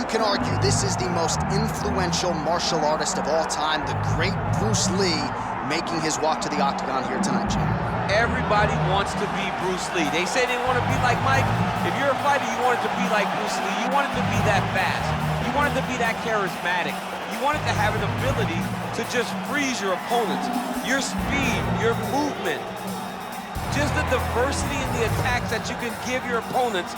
you can argue this is the most influential martial artist of all time, the great Bruce Lee, making his walk to the octagon here tonight, Jim. Everybody wants to be Bruce Lee. They say they want to be like Mike. If you're a fighter, you want it to be like Bruce Lee. You want it to be that fast. You want it to be that charismatic. You want it to have an ability to just freeze your opponents. Your speed, your movement, just the diversity in the attacks that you can give your opponents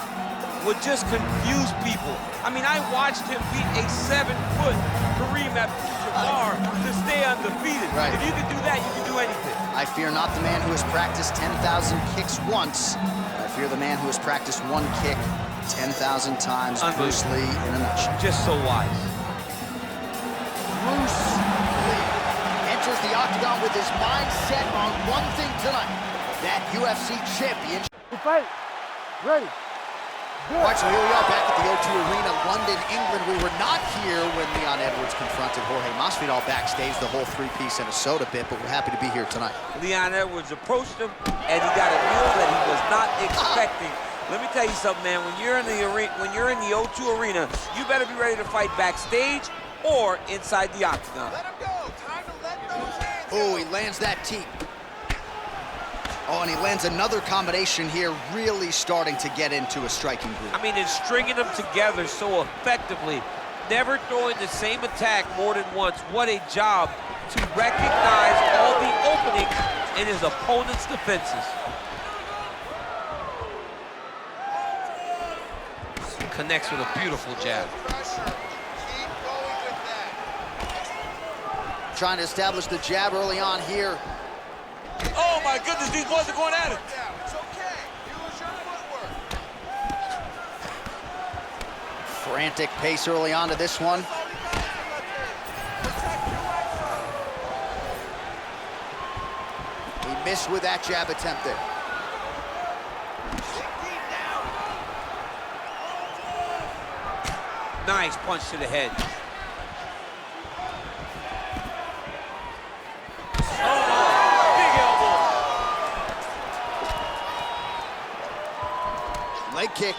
would just confuse people. I mean, I watched him beat a 7-foot Kareem Abdul-Jabbar to stay undefeated. Right. If you can do that, you can do anything. I fear not the man who has practiced 10,000 kicks once. I fear the man who has practiced one kick 10,000 times. Bruce Lee in a nutshell. Just so wise. Bruce Lee enters the octagon with his mind set on one thing tonight, that UFC championship. Fight. Ready. All right, so here we are back at the O2 Arena, London, England. We were not here when Leon Edwards confronted Jorge Masvidal backstage, the whole three-piece and a soda bit, but we're happy to be here tonight. Leon Edwards approached him, and he got a meal that he was not expecting. Let me tell you something, man. When you're in the arena, when you're in the O2 Arena, you better be ready to fight backstage or inside the octagon. Let him go. Time to let those hands go. Oh, he lands that teep. Oh, and he lands another combination here, really starting to get into a striking groove. I mean, it's stringing them together so effectively, never throwing the same attack more than once. What a job to recognize all the openings in his opponent's defenses. Connects with a beautiful jab. Pressure. Keep going with that. Trying to establish the jab early on here. Oh my goodness, these boys are going at it. It's okay. Use your footwork. Frantic pace early on to this one. He missed with that jab attempt there. Nice punch to the head. Leg kick.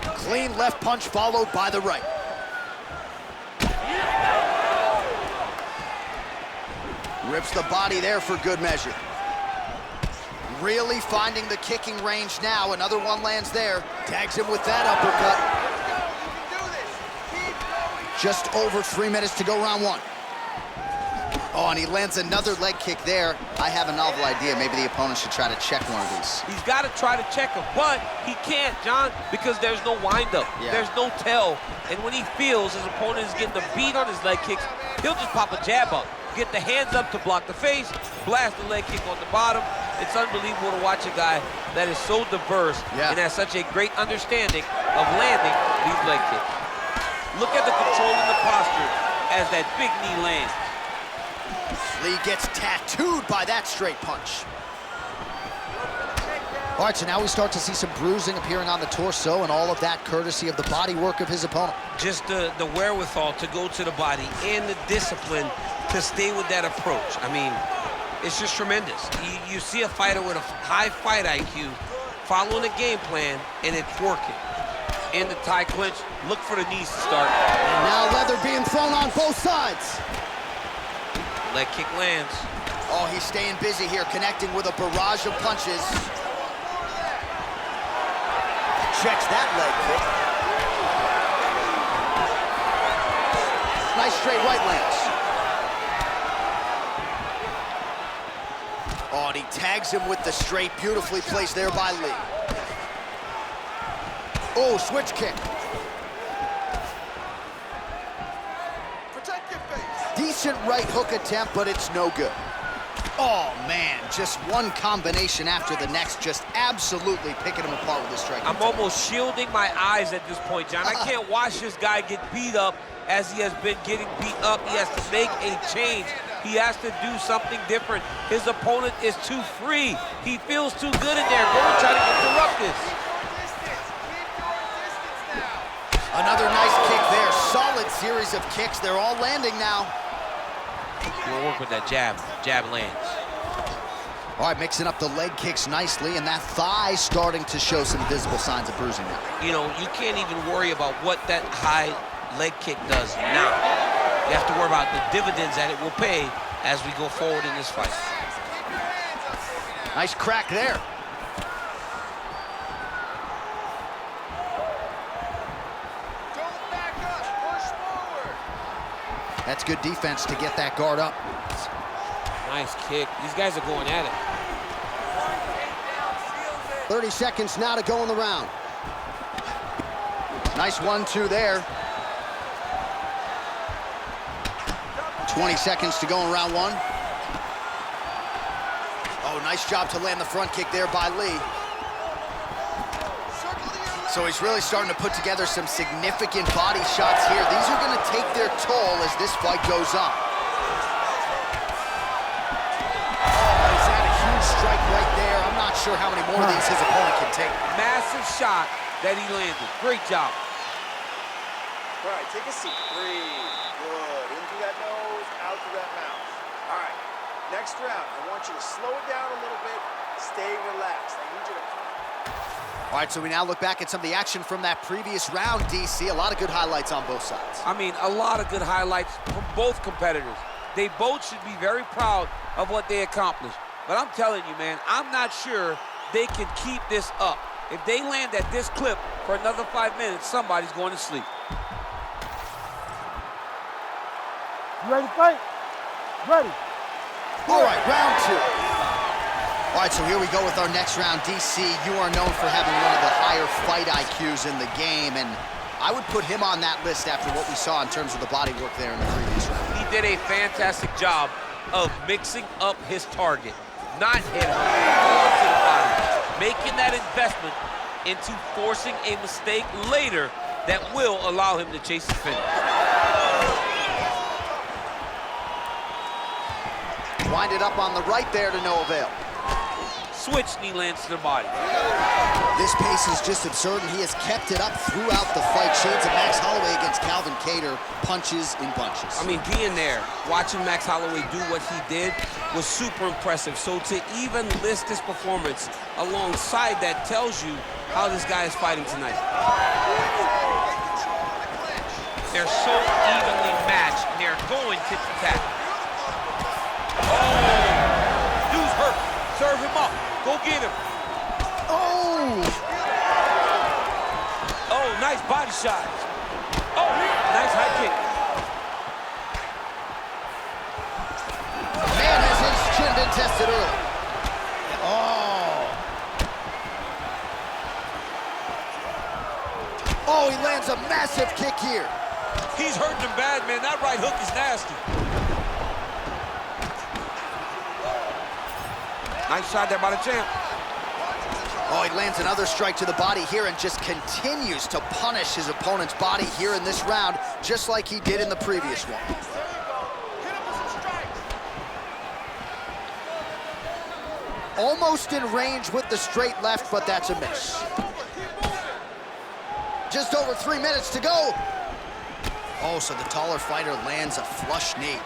Clean left punch followed by the right. Rips the body there for good measure. Really finding the kicking range now. Another one lands there. Tags him with that uppercut. Just over 3 minutes to go round one. Oh, and he lands another leg kick there. I have a novel idea. Maybe the opponent should try to check one of these. He's got to try to check him, but he can't, John, because there's no windup. Yeah. There's no tell. And when he feels his opponent is getting the beat on his leg kicks, he'll just pop a jab up, get the hands up to block the face, blast the leg kick on the bottom. It's unbelievable to watch a guy that is so diverse and has such a great understanding of landing these leg kicks. Look at the control and the posture as that big knee lands. Lee gets tattooed by that straight punch. All right, so now we start to see some bruising appearing on the torso, and all of that courtesy of the body work of his opponent. Just the wherewithal to go to the body and the discipline to stay with that approach. I mean, it's just tremendous. You see a fighter with a high fight IQ following a game plan, and it's working. In the tie clinch, look for the knees to start. And now leather being thrown on both sides. Leg kick lands. Oh, he's staying busy here, connecting with a barrage of punches. Checks that leg kick. Nice straight right lands. Oh, and he tags him with the straight, beautifully placed there by Lee. Oh, switch kick. Protect your face. Decent right hook attempt, but it's no good. Oh, man, just one combination after the next, just absolutely picking him apart with his striking. I'm almost shielding my eyes at this point, John. I can't watch this guy get beat up as he has been getting beat up. He has to make a change. He has to do something different. His opponent is too free. He feels too good in there. Go and try to interrupt this. Another nice kick there. Solid series of kicks. They're all landing now. We'll work with that jab. Jab lands. All right, mixing up the leg kicks nicely, and that thigh starting to show some visible signs of bruising now. You know, you can't even worry about what that high leg kick does now. You have to worry about the dividends that it will pay as we go forward in this fight. Nice crack there. Don't back up. Push forward. That's good defense to get that guard up. Nice kick. These guys are going at it. 30 seconds now to go in the round. Nice 1-2 there. 20 seconds to go in round one. Oh, nice job to land the front kick there by Lee. So he's really starting to put together some significant body shots here. These are going to take their toll as this fight goes on. Oh, he's had a huge strike right there. I'm not sure how many more of these his opponent can take. Massive shot that he landed. Great job. All right, take a seat. Breathe. Good. In through that nose, out through that mouth. All right. Next round, I want you to slow it down a little bit. Stay relaxed. I need you to... All right, so we now look back at some of the action from that previous round, DC. A lot of good highlights on both sides. I mean, a lot of good highlights from both competitors. They both should be very proud of what they accomplished. But I'm telling you, man, I'm not sure they can keep this up. If they land at this clip for another 5 minutes, somebody's going to sleep. You ready to fight? Ready. All right, round two. All right, so here we go with our next round. DC, you are known for having one of the higher fight IQs in the game, and I would put him on that list after what we saw in terms of the body work there in the previous round. He did a fantastic job of mixing up his target, not hitting him, forcing the body, making that investment into forcing a mistake later that will allow him to chase his finish. Wind it up on the right there to no avail. Switch knee lands to the body. This pace is just absurd, and he has kept it up throughout the fight. Shades of Max Holloway against Calvin Kattar, punches in bunches. I mean, being there, watching Max Holloway do what he did was super impressive. So to even list this performance alongside that tells you how this guy is fighting tonight. They're so evenly matched, and they're going tit for tat. Oh, dude's hurt. Serve him up. Go get him. Oh! Oh, nice body shot. Oh, nice high kick. Man, has his chin been tested early. Oh! Oh, he lands a massive kick here. He's hurting him bad, man. That right hook is nasty. Nice shot there by the champ. Oh, he lands another strike to the body here and just continues to punish his opponent's body here in this round, just like he did in the previous one. Almost in range with the straight left, but that's a miss. Just over 3 minutes to go. Oh, so the taller fighter lands a flush knee.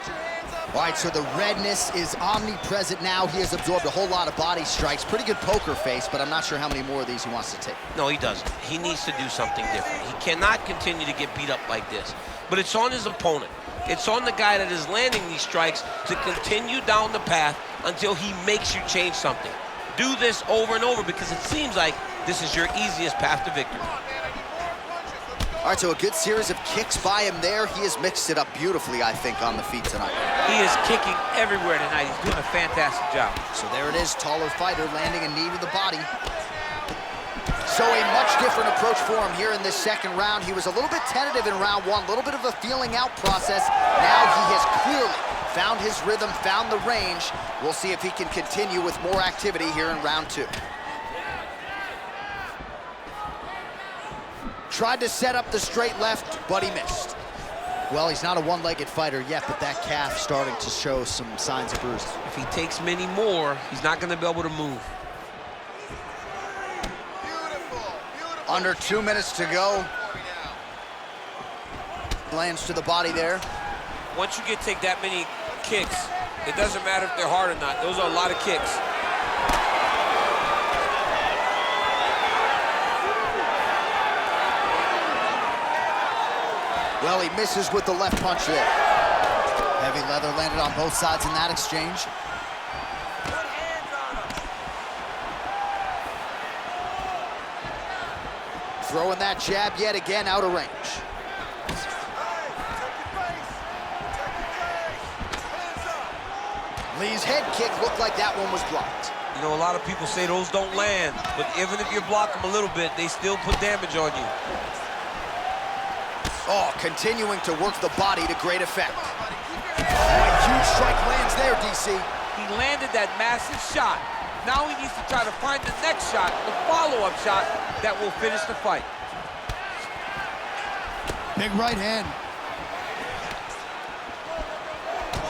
All right, so the redness is omnipresent now. He has absorbed a whole lot of body strikes. Pretty good poker face, but I'm not sure how many more of these he wants to take. No, he doesn't. He needs to do something different. He cannot continue to get beat up like this. But it's on his opponent. It's on the guy that is landing these strikes to continue down the path until he makes you change something. Do this over and over because it seems like this is your easiest path to victory. All right, so a good series of kicks by him there. He has mixed it up beautifully, I think, on the feet tonight. He is kicking everywhere tonight. He's doing a fantastic job. So there it is, taller fighter landing a knee to the body. So a much different approach for him here in this second round. He was a little bit tentative in round one, a little bit of a feeling out process. Now he has clearly found his rhythm, found the range. We'll see if he can continue with more activity here in round two. Tried to set up the straight left, but he missed. Well, he's not a one-legged fighter yet, but that calf starting to show some signs of bruising. If he takes many more, he's not going to be able to move. Under 2 minutes to go. Lands to the body there. Once you take that many kicks, it doesn't matter if they're hard or not. Those are a lot of kicks. Well, he misses with the left punch there. Heavy leather landed on both sides in that exchange. Throwing that jab yet again out of range. Lee's head kick looked like that one was blocked. You know, a lot of people say those don't land, but even if you block them a little bit, they still put damage on you. Oh, continuing to work the body to great effect. Oh, a huge strike lands there, DC. He landed that massive shot. Now he needs to try to find the next shot, the follow-up shot that will finish the fight. Big right hand.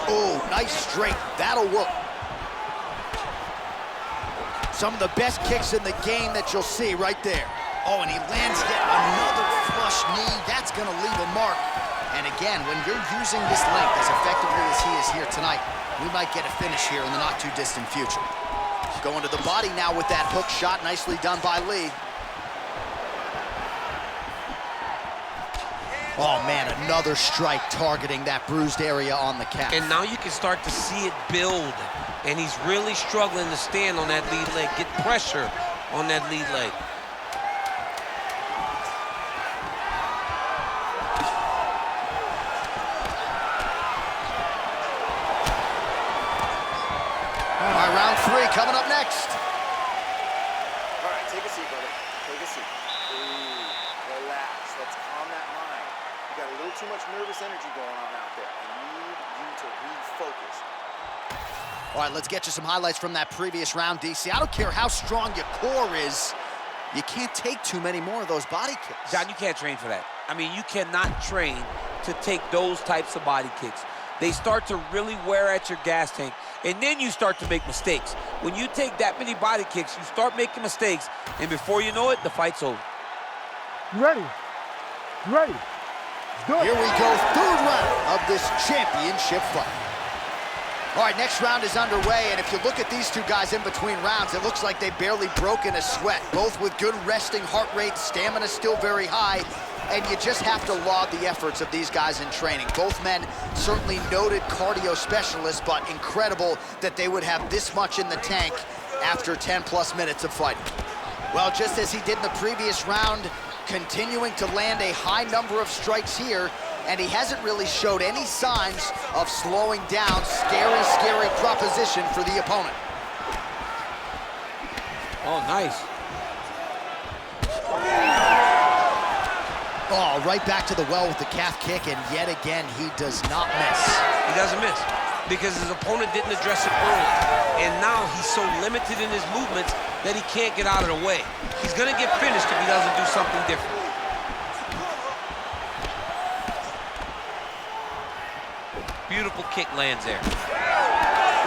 Oh, nice straight. That'll work. Some of the best kicks in the game that you'll see right there. Oh, and he lands yet another flush knee. That's going to leave a mark. And again, when you're using this length as effectively as he is here tonight, we might get a finish here in the not-too-distant future. Going to the body now with that hook shot. Nicely done by Lee. Oh, man, another strike targeting that bruised area on the calf. And now you can start to see it build. And he's really struggling to stand on that lead leg, get pressure on that lead leg. All right, round three coming up next. All right, take a seat, brother. Take a seat. Breathe, relax. Let's calm that mind. You got a little too much nervous energy going on out there. I need you to refocus. All right, let's get you some highlights from that previous round, DC. I don't care how strong your core is, you can't take too many more of those body kicks. John, you can't train for that. I mean, you cannot train to take those types of body kicks. They start to really wear at your gas tank, and then you start to make mistakes. When you take that many body kicks, you start making mistakes, and before you know it, the fight's over. You ready? You ready? Do it. Here we go, third round of this championship fight. All right, next round is underway, and if you look at these two guys in between rounds, it looks like they barely broke in a sweat, both with good resting heart rates, stamina still very high, and you just have to laud the efforts of these guys in training. Both men certainly noted cardio specialists, but incredible that they would have this much in the tank after 10+ minutes of fighting. Well, just as he did in the previous round, continuing to land a high number of strikes here, and he hasn't really showed any signs of slowing down. Scary, scary proposition for the opponent. Oh, nice. Oh, right back to the well with the calf kick, and yet again, he does not miss. He doesn't miss because his opponent didn't address it early. And now he's so limited in his movements that he can't get out of the way. He's gonna get finished if he doesn't do something different. Beautiful kick lands there.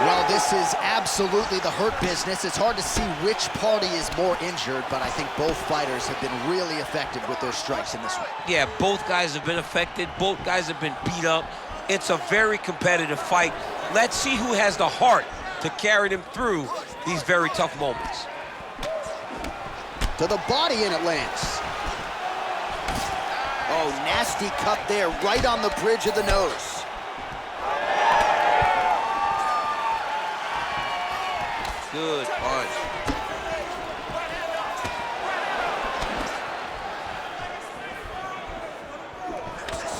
Well, this is absolutely the hurt business. It's hard to see which party is more injured, but I think both fighters have been really effective with their strikes in this one. Yeah, both guys have been affected. Both guys have been beat up. It's a very competitive fight. Let's see who has the heart to carry them through these very tough moments. To the body, and it lands. Oh, nasty cut there, right on the bridge of the nose. Good punch.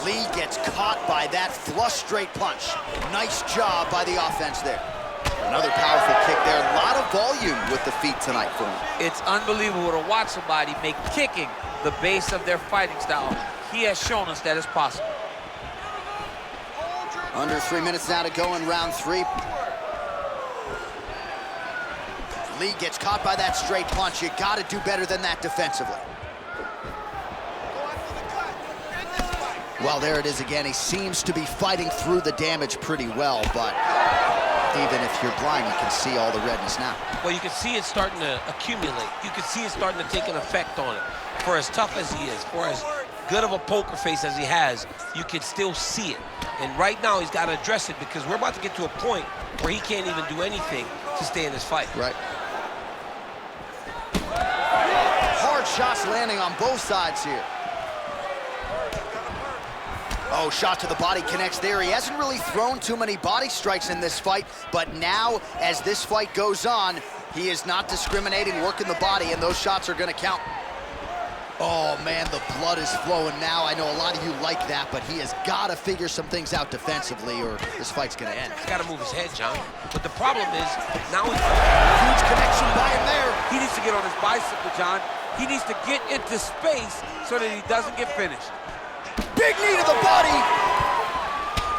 Lee gets caught by that flush straight punch. Nice job by the offense there. Another powerful kick there. A lot of volume with the feet tonight for him. It's unbelievable to watch somebody make kicking the base of their fighting style. He has shown us that it's possible. Under 3 minutes now to go in round three. Lee gets caught by that straight punch. You got to do better than that defensively. Well, there it is again. He seems to be fighting through the damage pretty well, but even if you're blind, you can see all the redness now. Well, you can see it starting to accumulate. You can see it starting to take an effect on it. For as tough as he is, for as good of a poker face as he has, you can still see it. And right now, he's got to address it because we're about to get to a point where he can't even do anything to stay in this fight. Right. strikes landing on both sides here. Oh, shot to the body connects there. He hasn't really thrown too many body strikes in this fight, but now, as this fight goes on, he is not discriminating, working the body, and those shots are gonna count. Oh, man, the blood is flowing now. I know a lot of you like that, but he has got to figure some things out defensively or this fight's gonna end. He's got to move his head, John. But the problem is, now he's... Huge connection by him there. He needs to get on his bicycle, John. He needs to get into space so that he doesn't get finished. Big knee to the body.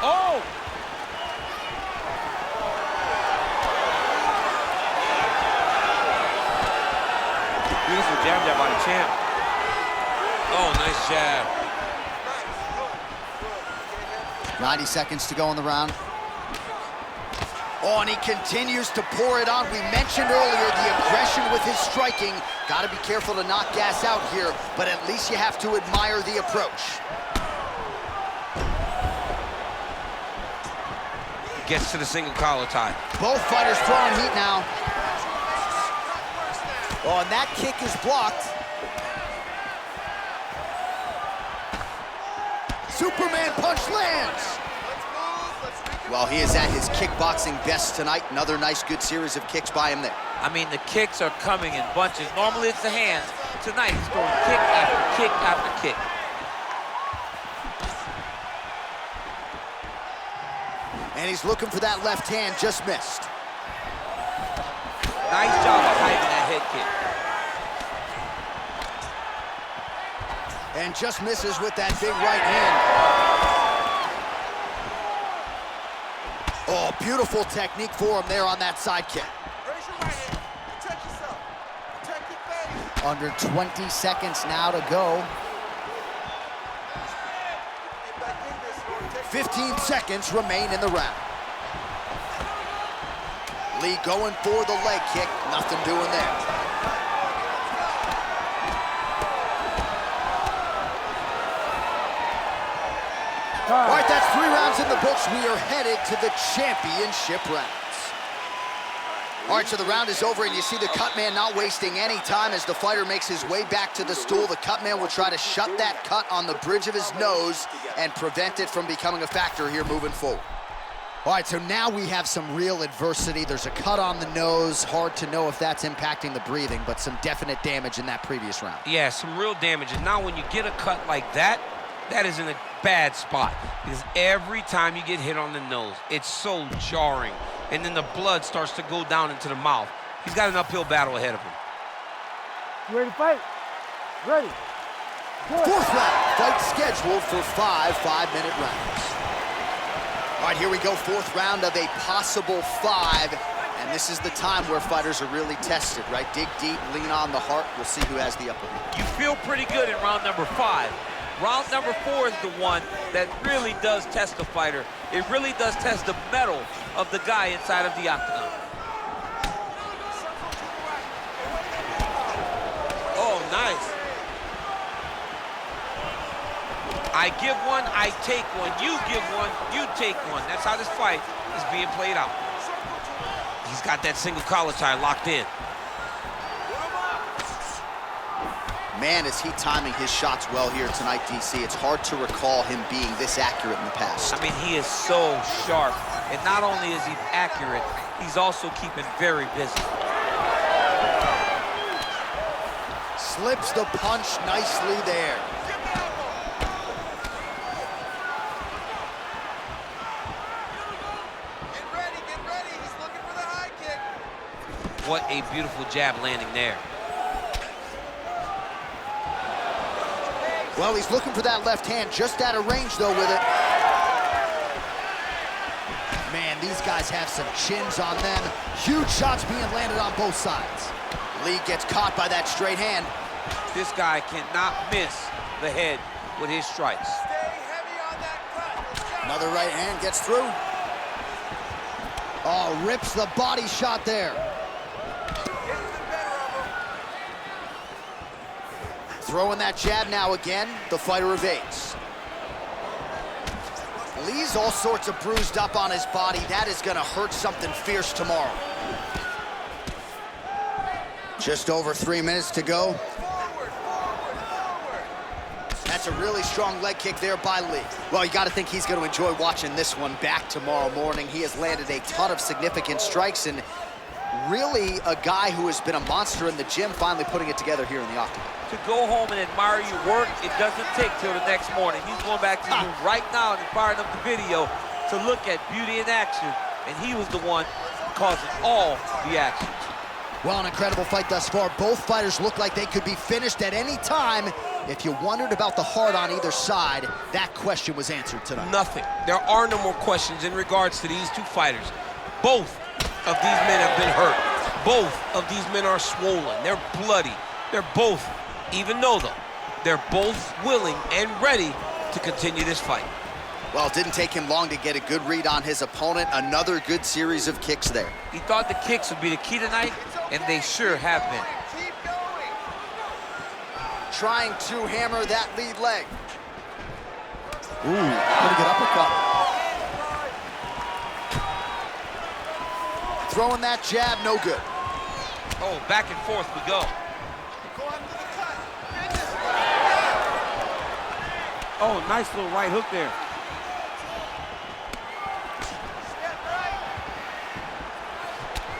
Oh! Beautiful jab by the champ. Oh, nice jab. 90 seconds to go in the round. Oh, and he continues to pour it on. We mentioned earlier the aggression with his striking. Got to be careful to not gas out here, but at least you have to admire the approach. Gets to the single collar tie. Both fighters throwing heat now. Oh, and that kick is blocked. Superman punch lands. Well, he is at his kickboxing best tonight. Another nice, good series of kicks by him there. I mean, the kicks are coming in bunches. Normally it's the hands. Tonight he's throwing kick after kick after kick. And he's looking for that left hand, just missed. Nice job of hiding that head kick. And just misses with that big right hand. Oh, beautiful technique for him there on that side kick. Raise your right hand. Protect yourself. Protect your face. Under 20 seconds now to go. 15 seconds remain in the round. Lee going for the leg kick. Nothing doing there. All right, that's 3 rounds in the books. We are headed to the championship rounds. All right, so the round is over, and you see the cut man not wasting any time as the fighter makes his way back to the stool. The cut man will try to shut that cut on the bridge of his nose and prevent it from becoming a factor here moving forward. All right, so now we have some real adversity. There's a cut on the nose. Hard to know if that's impacting the breathing, but some definite damage in that previous round. Yeah, some real damage. And now when you get a cut like that, that is in a bad spot. Because every time you get hit on the nose, it's so jarring. And then the blood starts to go down into the mouth. He's got an uphill battle ahead of him. You ready to fight? Ready. Good. 4th round, fight scheduled for 5 5-minute rounds. All right, here we go, 4th round of a possible 5. And this is the time where fighters are really tested, right? Dig deep, lean on the heart. We'll see who has the upper hand. You feel pretty good in round number 5. Round number 4 is the one that really does test the fighter. It really does test the mettle of the guy inside of the octagon. Oh, nice. I give one, I take one. You give one, you take one. That's how this fight is being played out. He's got that single collar tie locked in. Man, is he timing his shots well here tonight, DC. It's hard to recall him being this accurate in the past. I mean, he is so sharp. And not only is he accurate, he's also keeping very busy. Slips the punch nicely there. Get ready. He's looking for the high kick. What a beautiful jab landing there. Well, he's looking for that left hand, just out of range, though, with it. Man, these guys have some chins on them. Huge shots being landed on both sides. Lee gets caught by that straight hand. This guy cannot miss the head with his strikes. Stay heavy on that cut. Let's go. Another right hand gets through. Oh, rips the body shot there. Throwing that jab now again, the fighter evades. Lee's all sorts of bruised up on his body. That is gonna hurt something fierce tomorrow. Just over 3 minutes to go. that's a really strong leg kick there by Lí. Well, you got to think he's going to enjoy watching this one back tomorrow morning. He has landed a ton of significant strikes, and really a guy who has been a monster in the gym, finally putting it together here in the octagon. To go home and admire your work, it doesn't take till the next morning. He's going back to the room right now and firing up the video to look at beauty in action, and he was the one causing all the action. Well, an incredible fight thus far. Both fighters look like they could be finished at any time. If you wondered about the heart on either side, that question was answered tonight. Nothing. There are no more questions in regards to these two fighters. Both of these men have been hurt. Both of these men are swollen. They're bloody. They're both, even though they're both willing and ready to continue this fight. Well, it didn't take him long to get a good read on his opponent. Another good series of kicks there. He thought the kicks would be the key tonight, and they sure have been. Trying to hammer that lead leg. Ooh, pretty good uppercut. Throwing that jab, no good. Oh, back and forth we go. Oh, nice little right hook there.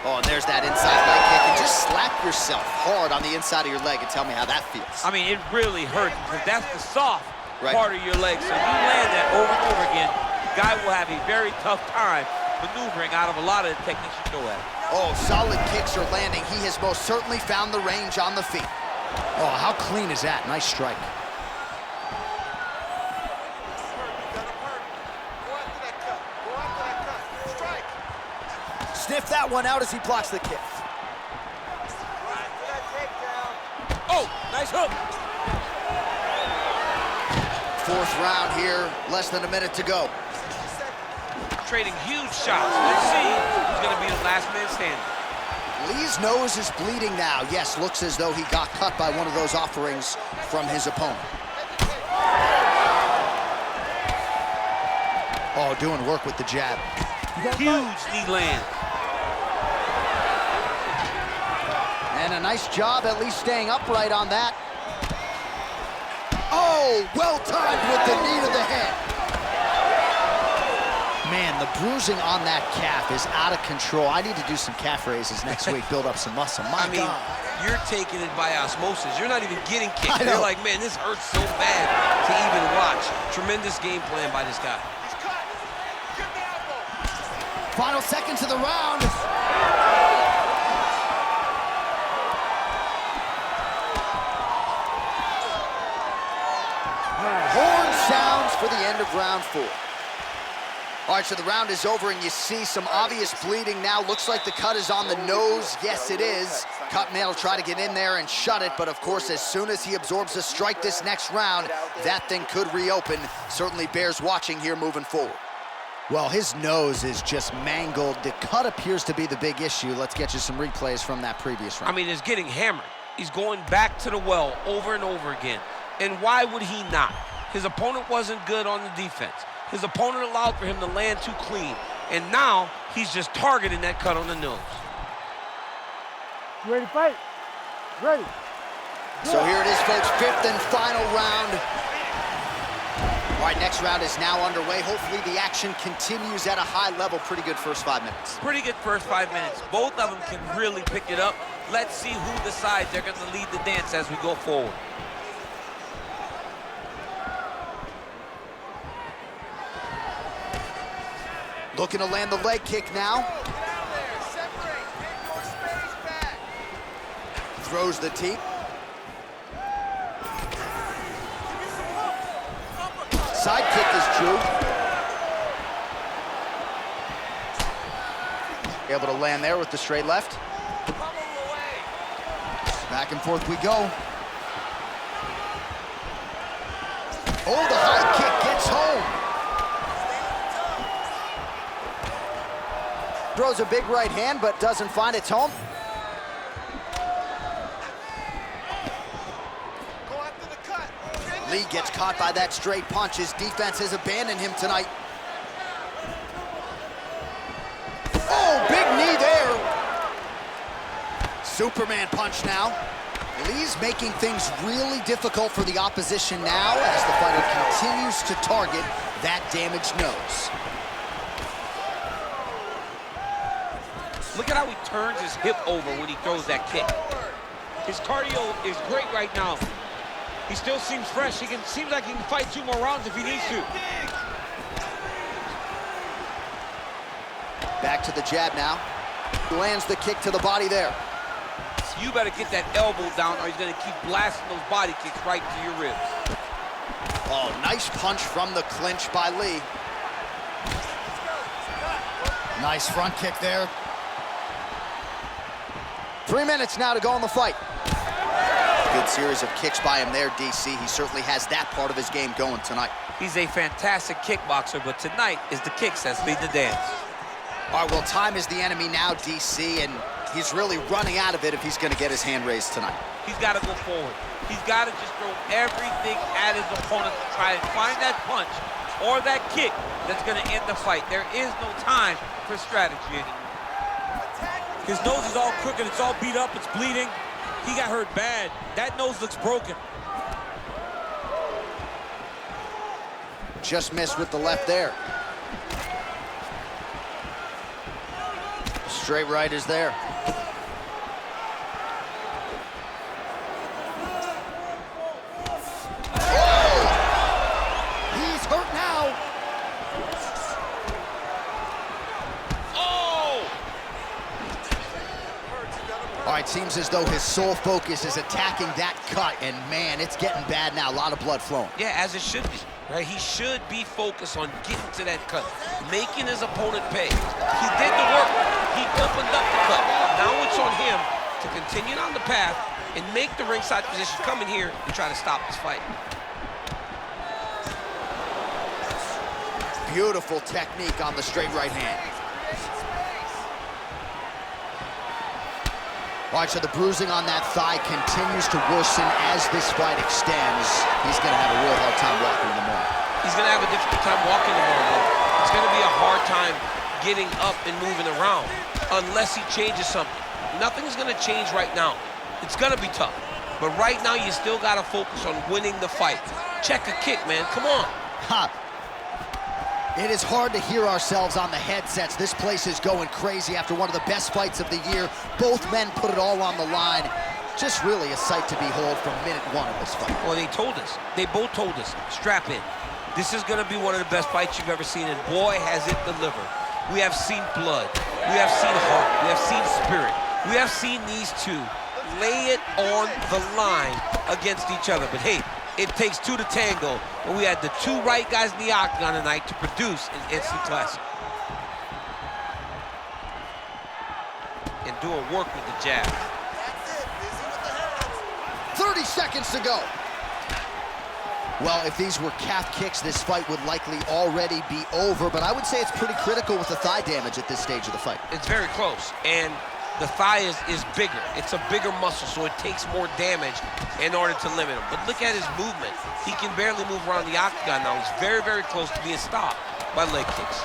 Oh, and there's that inside leg kick. And just slap yourself hard on the inside of your leg and tell me how that feels. I mean, it really hurts because that's the soft part of your leg. So you land that over and over again, the guy will have a very tough time maneuvering out of a lot of the techniques you go at. Oh, solid kicks are landing. He has most certainly found the range on the feet. Oh, how clean is that? Nice strike. Sniff that one out as he blocks the kick. Oh, nice hook. Fourth round here, less than a minute to go. Trading huge shots. Let's see who's going to be the last man standing. Lí's nose is bleeding now. Yes, looks as though he got cut by one of those offerings from his opponent. Oh, doing work with the jab. Huge knee land. And a nice job at least staying upright on that. Oh, well timed with the knee to the head. Man, the bruising on that calf is out of control. I need to do some calf raises next week, build up some muscle. My God. You're taking it by osmosis. You're not even getting kicked. I know. You're like, man, this hurts so bad to even watch. Tremendous game plan by this guy. Final seconds of the round. Horn sounds for the end of round 4. All right, so the round is over, and you see some obvious bleeding now. Looks like the cut is on the nose. Yes, it is. Cutman will try to get in there and shut it, but of course, as soon as he absorbs a strike this next round, that thing could reopen. Certainly bears watching here moving forward. Well, his nose is just mangled. The cut appears to be the big issue. Let's get you some replays from that previous round. I mean, it's getting hammered. He's going back to the well over and over again. And why would he not? His opponent wasn't good on the defense. His opponent allowed for him to land too clean. And now he's just targeting that cut on the nose. You ready to fight? Ready. So here it is, folks, 5th and final round. All right, next round is now underway. Hopefully the action continues at a high level. Pretty good first 5 minutes. Pretty good first 5 minutes. Both of them can really pick it up. Let's see who decides they're going to lead the dance as we go forward. Looking to land the leg kick now. Throws the teep. Side kick is true. Able to land there with the straight left. Back and forth we go. Oh, the high kick gets home. Throws a big right hand, but doesn't find its home. Lí gets caught by that straight punch. His defense has abandoned him tonight. Oh, big knee there. Superman punch now. Lee's making things really difficult for the opposition now as the fighter continues to target that damaged nose. Look at how he turns his hip over when he throws that kick. His cardio is great right now. He still seems fresh. Seems like he can fight 2 more rounds if he needs to. Back to the jab now. Lands the kick to the body there. You better get that elbow down or he's gonna keep blasting those body kicks right to your ribs. Oh, nice punch from the clinch by Lee. Nice front kick there. 3 minutes now to go in the fight. Good series of kicks by him there, DC. He certainly has that part of his game going tonight. He's a fantastic kickboxer, but tonight is the kicks that lead the dance. All right, well, time is the enemy now, DC, and he's really running out of it if he's going to get his hand raised tonight. He's got to go forward. He's got to just throw everything at his opponent to try and find that punch or that kick that's going to end the fight. There is no time for strategy anymore. His nose is all crooked, it's all beat up, it's bleeding. He got hurt bad. That nose looks broken. Just missed with the left there. Straight right is there. Oh! He's hurt now. All right, seems as though his sole focus is attacking that cut, and man, it's getting bad now. A lot of blood flowing. Yeah, as it should be, right? He should be focused on getting to that cut, making his opponent pay. He did the work. He opened up the cut. Now it's on him to continue on the path and make the ringside position, come in here and try to stop this fight. Beautiful technique on the straight right hand. All right, so the bruising on that thigh continues to worsen as this fight extends. He's going to have a real hard time walking in the morning. He's going to have a difficult time walking tomorrow. It's going to be a hard time getting up and moving around unless he changes something. Nothing's going to change right now. It's going to be tough. But right now, you still got to focus on winning the fight. Check a kick, man. Come on. Ha! It is hard to hear ourselves on the headsets. This place is going crazy after one of the best fights of the year. Both men put it all on the line. Just really a sight to behold from minute 1 of this fight. Well, they told us. They both told us. Strap in. This is going to be one of the best fights you've ever seen, and boy, has it delivered. We have seen blood. We have seen heart. We have seen spirit. We have seen these two lay it on the line against each other. But hey, it takes 2 to tango, and we had the 2 right guys in the octagon tonight to produce an instant classic. And doing work with the jab. 30 seconds to go. Well, if these were calf kicks, this fight would likely already be over, but I would say it's pretty critical with the thigh damage at this stage of the fight. It's very close, and the thigh is bigger. It's a bigger muscle, so it takes more damage in order to limit him. But look at his movement. He can barely move around the octagon now. He's very, very close to being stopped by leg kicks.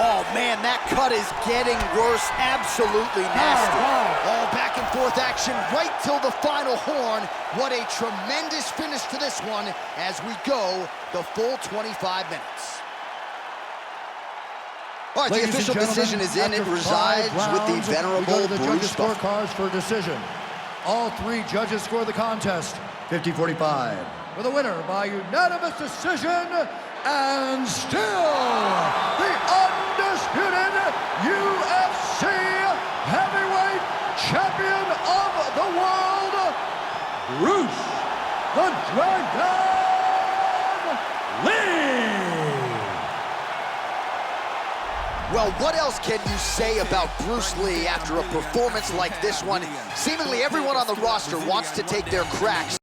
Oh, man, that cut is getting worse. Absolutely nasty. All back and forth action right till the final horn. What a tremendous finish to this one as we go the full 25 minutes. All right, the official decision is in. It resides with the venerable Bruce scorecards for decision. All 3 judges score the contest 50-45. For the winner by unanimous decision, and still the undisputed UFC heavyweight champion of the world, Bruce the Dragon Lee. Well, what else can you say about Bruce Lee after a performance like this one? Seemingly everyone on the roster wants to take their cracks.